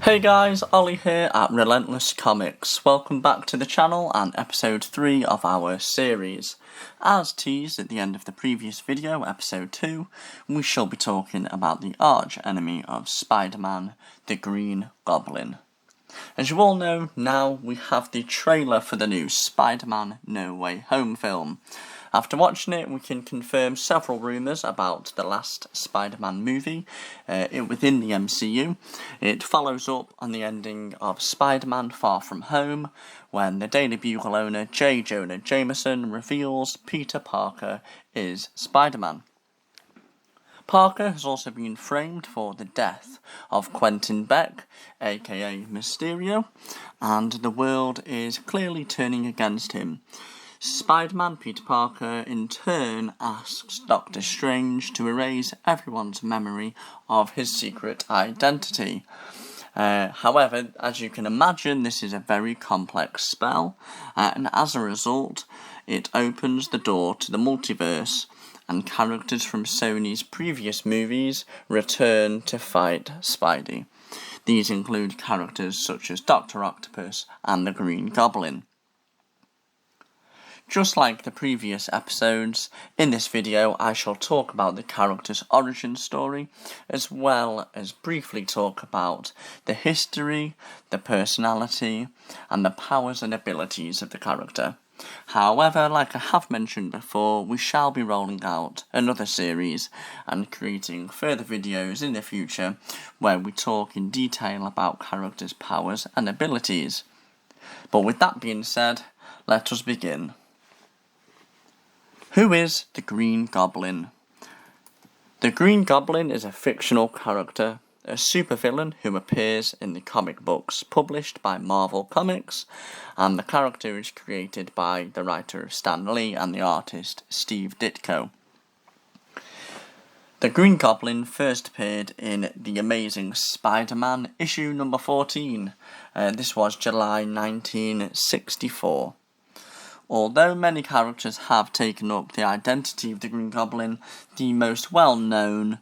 Hey guys, Ollie here at Relentless Comics. Welcome back to the channel and episode 3 of our series. As teased at the end of the previous video, episode 2, we shall be talking about the arch enemy of Spider-Man the Green Goblin. As you all know, now we have the trailer for the new Spider-Man No Way Home film. After watching it, we can confirm several rumours about the last Spider-Man movie within the MCU. It follows up on the ending of Spider-Man Far From Home, when the Daily Bugle owner J. Jonah Jameson reveals Peter Parker is Spider-Man. Parker has also been framed for the death of Quentin Beck, aka Mysterio, and the world is clearly turning against him. Spider-Man Peter Parker in turn asks Doctor Strange to erase everyone's memory of his secret identity. However, as you can imagine, this is a very complex spell, and as a result, it opens the door to the multiverse, and characters from Sony's previous movies return to fight Spidey. These include characters such as Dr. Octopus and the Green Goblin. Just like the previous episodes, in this video I shall talk about the character's origin story, as well as briefly talk about the history, the personality, and the powers and abilities of the character. However, like I have mentioned before, we shall be rolling out another series and creating further videos in the future where we talk in detail about characters' powers and abilities. But with that being said, let us begin. Who is the Green Goblin? The Green Goblin is a fictional character, a supervillain who appears in the comic books published by Marvel Comics, and the character is created by the writer Stan Lee and the artist Steve Ditko. The Green Goblin first appeared in The Amazing Spider-Man issue number 14. This was July 1964. Although many characters have taken up the identity of the Green Goblin, the most well-known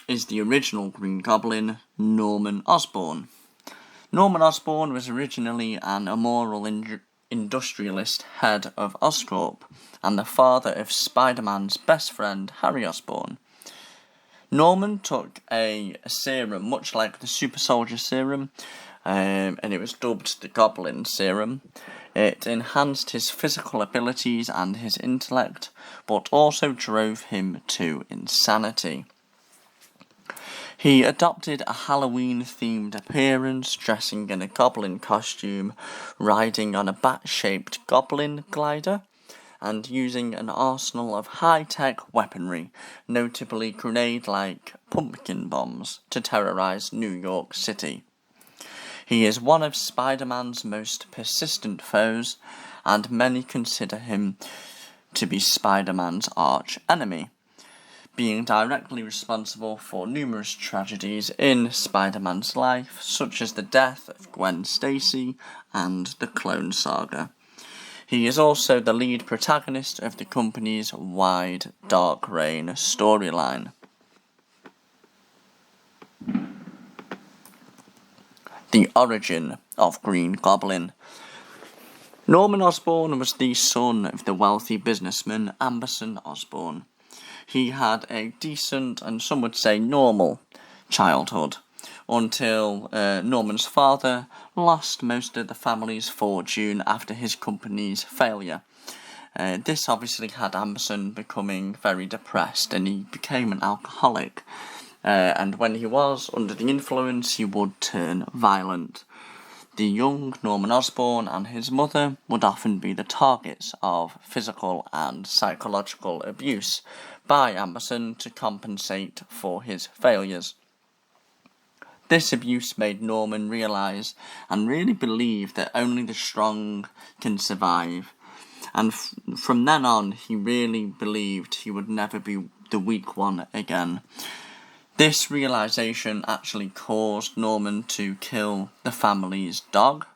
is the original Green Goblin, Norman Osborn. Norman Osborn was originally an immoral industrialist head of Oscorp, and the father of Spider-Man's best friend, Harry Osborn. Norman took a serum, much like the Super Soldier Serum, and it was dubbed the Goblin Serum. It enhanced his physical abilities and his intellect, but also drove him to insanity. He adopted a Halloween-themed appearance, dressing in a goblin costume, riding on a bat-shaped goblin glider, and using an arsenal of high-tech weaponry, notably grenade-like pumpkin bombs, to terrorize New York City. He is one of Spider-Man's most persistent foes, and many consider him to be Spider-Man's arch enemy, being directly responsible for numerous tragedies in Spider-Man's life, such as the death of Gwen Stacy and the Clone Saga. He is also the lead protagonist of the company's wide Dark Reign storyline. The origin of Green Goblin. Norman Osborn was the son of the wealthy businessman Amberson Osborn. He had a decent, and some would say normal, childhood, until Norman's father lost most of the family's fortune after his company's failure. This obviously had Amberson becoming very depressed, and he became an alcoholic. And when he was under the influence, he would turn violent. The young Norman Osborn and his mother would often be the targets of physical and psychological abuse by Amberson to compensate for his failures. This abuse made Norman realise and really believe that only the strong can survive. And from then on, he really believed he would never be the weak one again. This realisation actually caused Norman to kill the family's dog,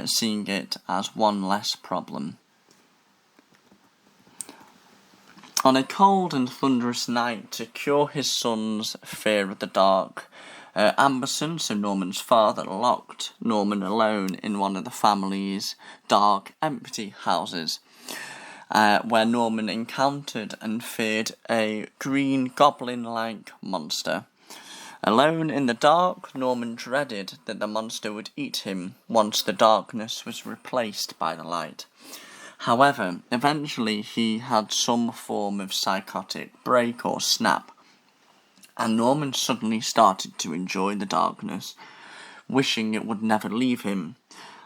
seeing it as one less problem. On a cold and thunderous night, to cure his son's fear of the dark, Amberson, so Norman's father, locked Norman alone in one of the family's dark, empty houses, where Norman encountered and feared a green goblin-like monster. Alone in the dark, Norman dreaded that the monster would eat him once the darkness was replaced by the light. However, eventually he had some form of psychotic break or snap, and Norman suddenly started to enjoy the darkness, wishing it would never leave him,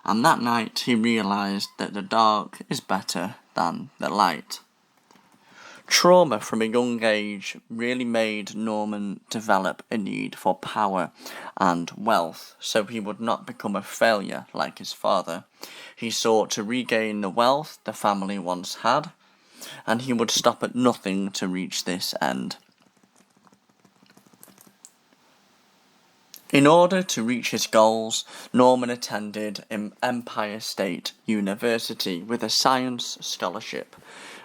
and that night he realised that the dark is better than the light. Trauma from a young age really made Norman develop a need for power and wealth, so he would not become a failure like his father. He sought to regain the wealth the family once had, and he would stop at nothing to reach this end. In order to reach his goals, Norman attended Empire State University with a science scholarship,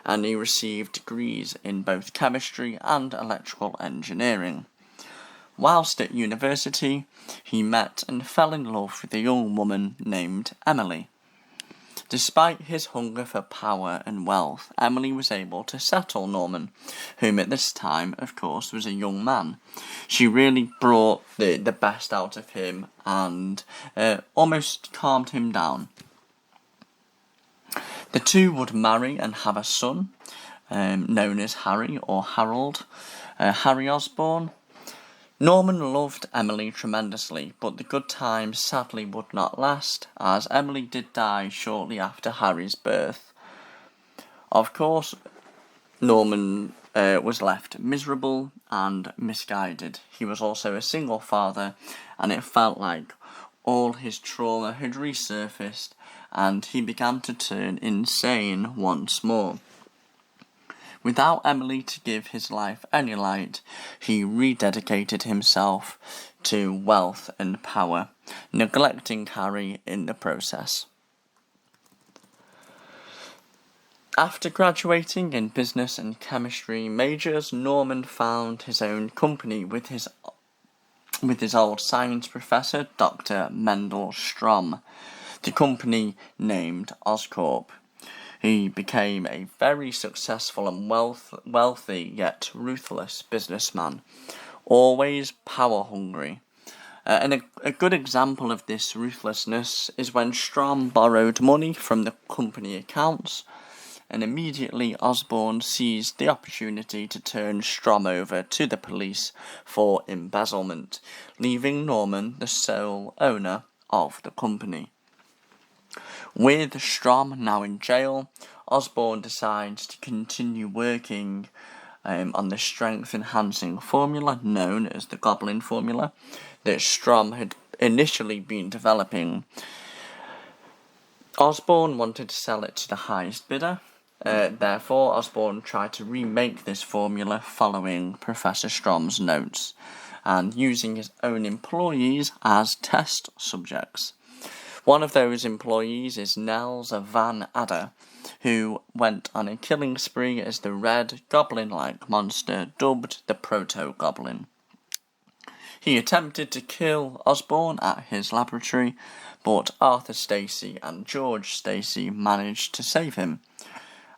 and he received degrees in both chemistry and electrical engineering. Whilst at university, he met and fell in love with a young woman named Emily. Despite his hunger for power and wealth, Emily was able to settle Norman, whom at this time, of course, was a young man. She really brought the best out of him and almost calmed him down. The two would marry and have a son, known as Harry or Harold, Harry Osborne. Norman loved Emily tremendously, but the good times sadly would not last, as Emily did die shortly after Harry's birth. Of course, Norman was left miserable and misguided. He was also a single father, and it felt like all his trauma had resurfaced, and he began to turn insane once more. Without Emily to give his life any light, he rededicated himself to wealth and power, neglecting Harry in the process. After graduating in business and chemistry majors, Norman found his own company with his old science professor, Dr. Mendel Strom, the company named Oscorp. He became a very successful and wealthy yet ruthless businessman, always power-hungry. And a good example of this ruthlessness is when Strom borrowed money from the company accounts, and immediately Osborne seized the opportunity to turn Strom over to the police for embezzlement, leaving Norman the sole owner of the company. With Strom now in jail, Osborne decides to continue working on the strength-enhancing formula known as the Goblin formula that Strom had initially been developing. Osborne wanted to sell it to the highest bidder. Therefore, Osborne tried to remake this formula following Professor Strom's notes and using his own employees as test subjects. One of those employees is Nels Van Adder, who went on a killing spree as the red goblin-like monster dubbed the Proto-Goblin. He attempted to kill Osborne at his laboratory, but Arthur Stacey and George Stacey managed to save him.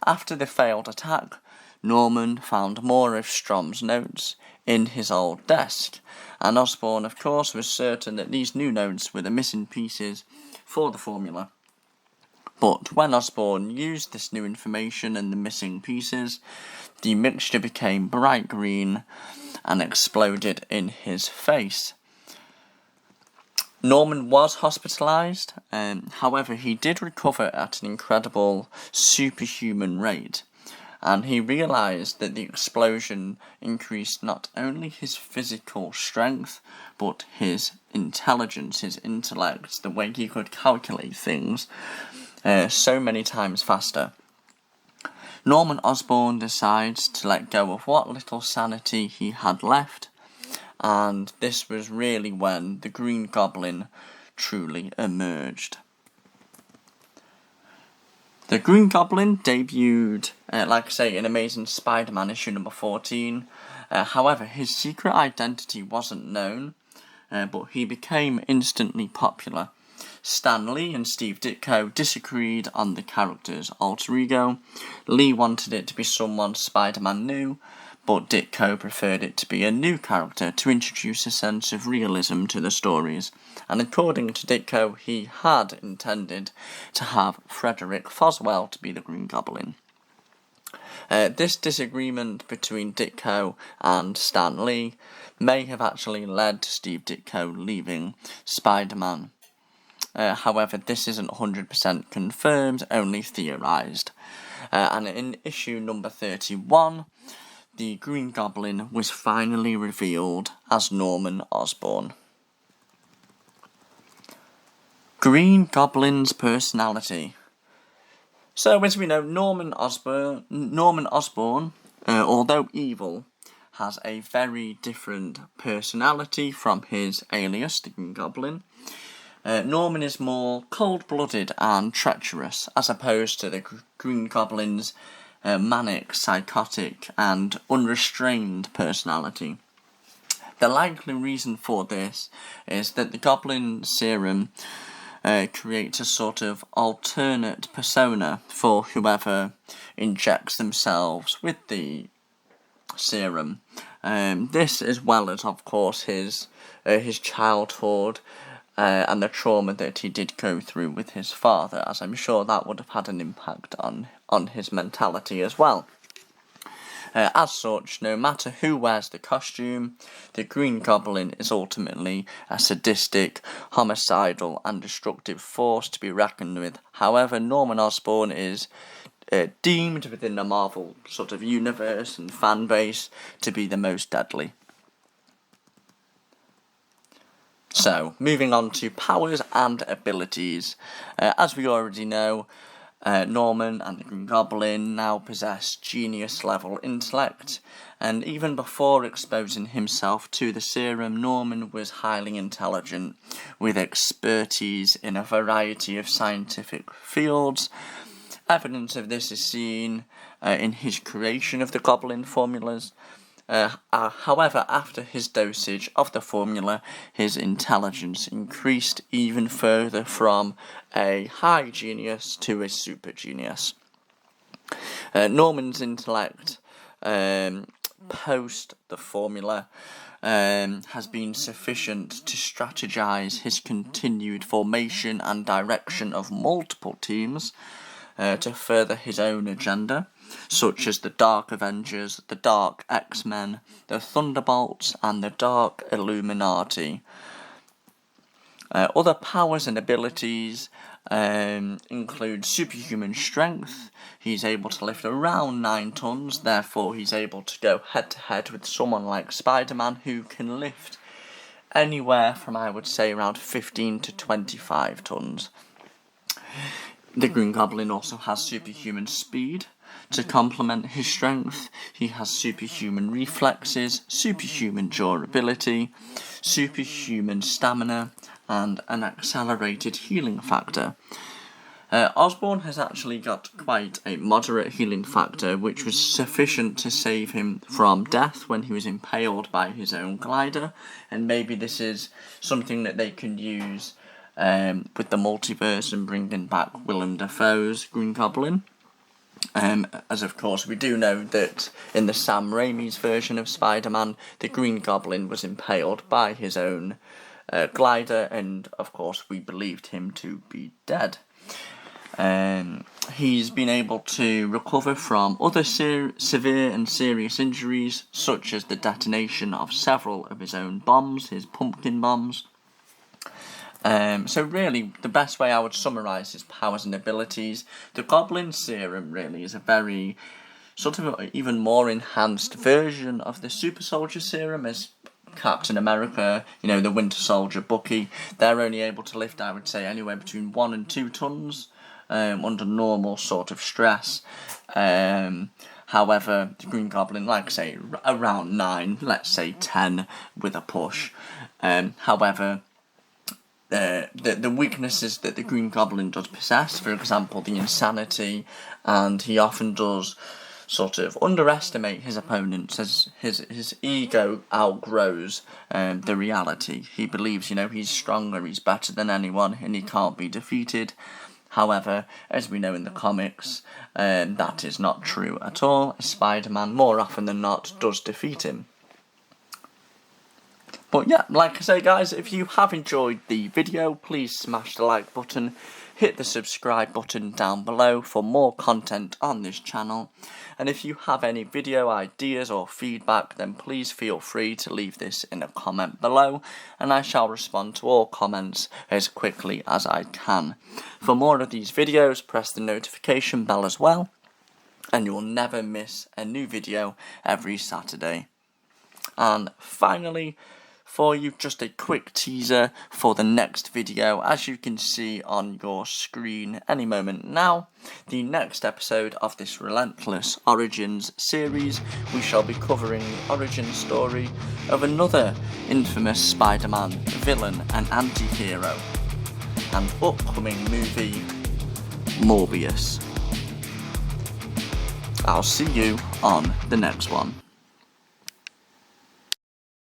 After the failed attack, Norman found more of Strom's notes in his old desk, and Osborne, of course, was certain that these new notes were the missing pieces for the formula. But when Osborne used this new information and the missing pieces, the mixture became bright green and exploded in his face. Norman was hospitalised, however he did recover at an incredible superhuman rate, and he realised that the explosion increased not only his physical strength, but his intelligence, his intellect, the way he could calculate things so many times faster. Norman Osborne decides to let go of what little sanity he had left, and this was really when the Green Goblin truly emerged. The Green Goblin debuted, like I say, in Amazing Spider-Man issue number 14. However, his secret identity wasn't known, but he became instantly popular. Stan Lee and Steve Ditko disagreed on the character's alter ego. Lee wanted it to be someone Spider-Man knew, but Ditko preferred it to be a new character to introduce a sense of realism to the stories. And according to Ditko, he had intended to have Frederick Foswell to be the Green Goblin. This disagreement between Ditko and Stan Lee may have actually led to Steve Ditko leaving Spider-Man. However, this isn't 100% confirmed, only theorised. And in issue number 31, the Green Goblin was finally revealed as Norman Osborn. Green Goblin's personality. So, as we know, Norman Osborn, although evil, has a very different personality from his alias, the Green Goblin. Norman is more cold-blooded and treacherous, as opposed to the Green Goblin's manic, psychotic, and unrestrained personality. The likely reason for this is that the Goblin serum creates a sort of alternate persona for whoever injects themselves with the serum. This, as well as, of course, his childhood and the trauma that he did go through with his father, as I'm sure that would have had an impact on his mentality as well. As such, no matter who wears the costume, the Green Goblin is ultimately a sadistic, homicidal and destructive force to be reckoned with. However, Norman Osborn is deemed within the Marvel sort of universe and fan base to be the most deadly. So, moving on to powers and abilities. As we already know, Norman and the Green Goblin now possess genius-level intellect, and even before exposing himself to the serum, Norman was highly intelligent, with expertise in a variety of scientific fields. Evidence of this is seen in his creation of the Goblin formulas. However, after his dosage of the formula, his intelligence increased even further from a high genius to a super genius. Norman's intellect, post the formula, has been sufficient to strategize his continued formation and direction of multiple teams to further his own agenda, such as the Dark Avengers, the Dark X-Men, the Thunderbolts, and the Dark Illuminati. Other powers and abilities include superhuman strength. He's able to lift around 9 tons, therefore he's able to go head-to-head with someone like Spider-Man, who can lift anywhere from, I would say, around 15 to 25 tons. The Green Goblin also has superhuman speed. To complement his strength, he has superhuman reflexes, superhuman durability, superhuman stamina, and an accelerated healing factor. Osborne has actually got quite a moderate healing factor, which was sufficient to save him from death when he was impaled by his own glider, and maybe this is something that they can use with the multiverse and bringing back Willem Dafoe's Green Goblin. As of course we do know that in the Sam Raimi's version of Spider-Man, the Green Goblin was impaled by his own glider, and of course we believed him to be dead. He's been able to recover from other severe and serious injuries, such as the detonation of several of his own bombs, his pumpkin bombs. So really, the best way I would summarise his powers and abilities, the Goblin Serum really is a very sort of even more enhanced version of the Super Soldier Serum, as Captain America, the Winter Soldier, Bucky, they're only able to lift, I would say, anywhere between 1 and 2 tons under normal sort of stress. However, the Green Goblin, like I say, around 9, let's say 10 with a push. However, the weaknesses that the Green Goblin does possess, for example, the insanity, and he often does sort of underestimate his opponents as his ego outgrows the reality. He believes, he's stronger, he's better than anyone, and he can't be defeated. However, as we know in the comics, that is not true at all. Spider-Man, more often than not, does defeat him. But yeah, like I say guys, if you have enjoyed the video, please smash the like button, hit the subscribe button down below for more content on this channel. And if you have any video ideas or feedback, then please feel free to leave this in a comment below, and I shall respond to all comments as quickly as I can. For more of these videos, press the notification bell as well, and you will never miss a new video every Saturday. And finally, for you, just a quick teaser for the next video. As you can see on your screen any moment now, the next episode of this Relentless Origins series, we shall be covering the origin story of another infamous Spider-Man villain and anti-hero, and upcoming movie, Morbius. I'll see you on the next one.